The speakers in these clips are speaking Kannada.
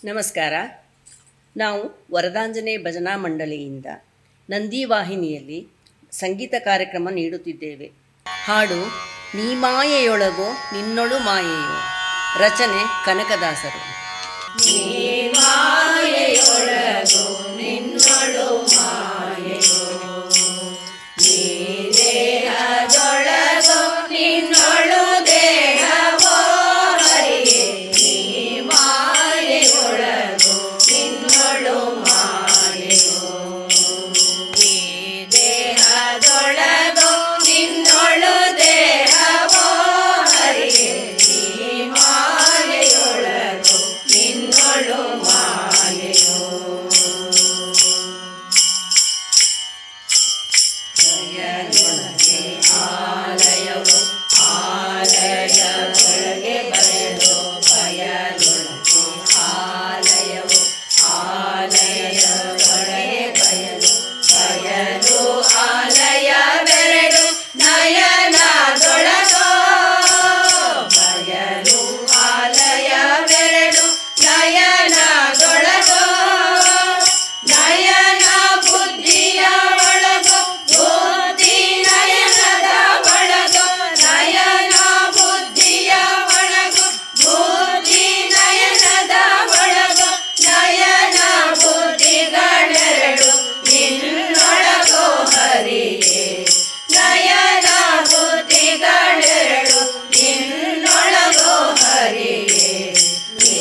ನಮಸ್ಕಾರ. ನಾವು ವರದಾಂಜನೇಯ ಭಜನಾ ಮಂಡಳಿಯಿಂದ ನಂದಿವಾಹಿನಿಯಲ್ಲಿ ಸಂಗೀತ ಕಾರ್ಯಕ್ರಮ ನೀಡುತ್ತಿದ್ದೇವೆ. ಹಾಡು ನೀ ಮಾಯೆಯೊಳಗೋ ನಿನ್ನೊಳು ಮಾಯೆಯೋ, ರಚನೆ ಕನಕದಾಸರು. ನೀ ಮಾಯೆಯೊಳಗೋ ನಿನ್ನೊಳು ಮಾಯೆಯೋ, ನೀ ದೇಹದೊಳಗೋ ನಿನ್ನೊಳು ದೇಹವೋ ಹರಿಯೇ. ನೀ ಮಾಯೆಯೊಳಗೋ ನಿನ್ನೊಳು ಮಾಯೆಯೋ, ನೀ ದೇಹದೊಳಗೋ ನಿನ್ನೊಳು ದೇಹವೋ ಹರಿಯೇ. ನೀ ಮಾಯೆಯೊಳಗೋ ನಿನ್ನೊಳು ಮಾಯೆಯೋ. ಬಯಲೊಳಗೆ ಆಲಯವು, ಆಲಯದೊಳಗೆ ಬಯಲು. ಬಯಲೊಳಗೆ ಆಲಯವು, ಆಲಯದೊಳಗೆ ಬಯಲು. ಬಯಲು ಆಲಯವೆರಡು ನಯನದೊಳಗೋ. ಬಯಲು ಆಲಯವೆರಡು ನಯನದೊಳಗೋ. ನಯನ ಬುದ್ಧಿಯ ಒಳಗೋ, ಬುದ್ಧಿ ನಯನದ ಒಳಗೋ. ನಯನ ಬುದ್ಧಿಯ ಒಳಗೋ, ಬುದ್ಧಿ ನಯನದ ಒಳಗೋ. ನಯನ ಬುದ್ಧಿಗಳೆರಡು ನಿನ್ನೊಳಗೋ ಹರಿಯೇ. ನಯನ ಬುದ್ಧಿಗಳೆರಡು ನಿನ್ನೊಳಗೋ ಹರಿಯೇ. ನೀ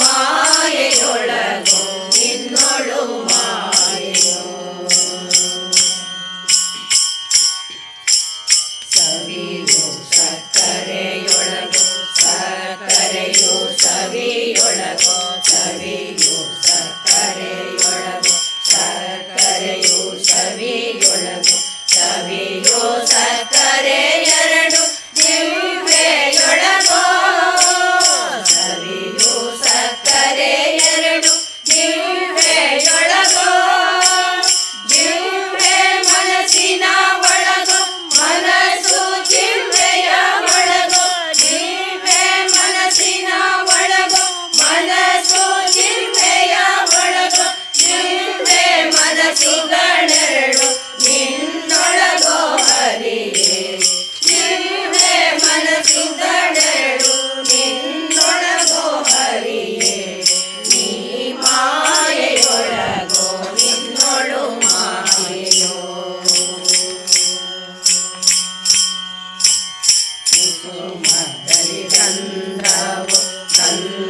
ಮಾಯೆಯೊಳಗೋ ನಿನ್ನೊಳು ಮಾಯೆಯೋ. ಸವಿಯು ಸಕ್ಕರೆಯೊಳಗೋ, ಸಕ್ಕರೆಯು ಸವಿಯೊಳಗೋ. ಸವಿಯು ಸಕ್ಕರೆಯೊಳಗೋ, ಸಕ್ಕರೆಯು ಸವಿಯೊಳಗೋ. ಸವಿಯು ಸಕ್ಕರೆ ಎರಡು ಜಿಹ್ವೆಯೊಳಗೋ. ಸವಿಯು ಸಕ್ಕರೆ ಎರಡು ಜಿಹ್ವೆಯೊಳಗೋ. ಜಿಹ್ವೆ ಮನಸ್ಸಿನ ಒಳಗೋ, ಮನಸ್ಸು ಜಿಹ್ವೆಯ ಒಳಗೋ. ಜಿಹ್ವೆ ಮನಸ್ಸಿನ ಒಳಗೋ, ಮನಸ್ಸು ಜಿಹ್ವೆಯ ಒಳಗೋ. ಜಿಹ್ವೆ ಮನಸ್ಸುಗಳೆರಡು ನಿನ್ನೊಳಗೋ ಹರಿಯೇ. ಜಿಹ್ವೆ ಮನಸ್ಸುಗಳೆರಡು ನಿನ್ನೊಳಗೋ ಹರಿಯೇ. ನೀ ಮಾಯೆಯೊಳಗೋ ನಿನ್ನೊಳು ಮಾಯೆಯೋ. ಕುಸುಮದಲ್ಲಿ ಗಂಧವು, ಗಂಧದಲ್ಲಿ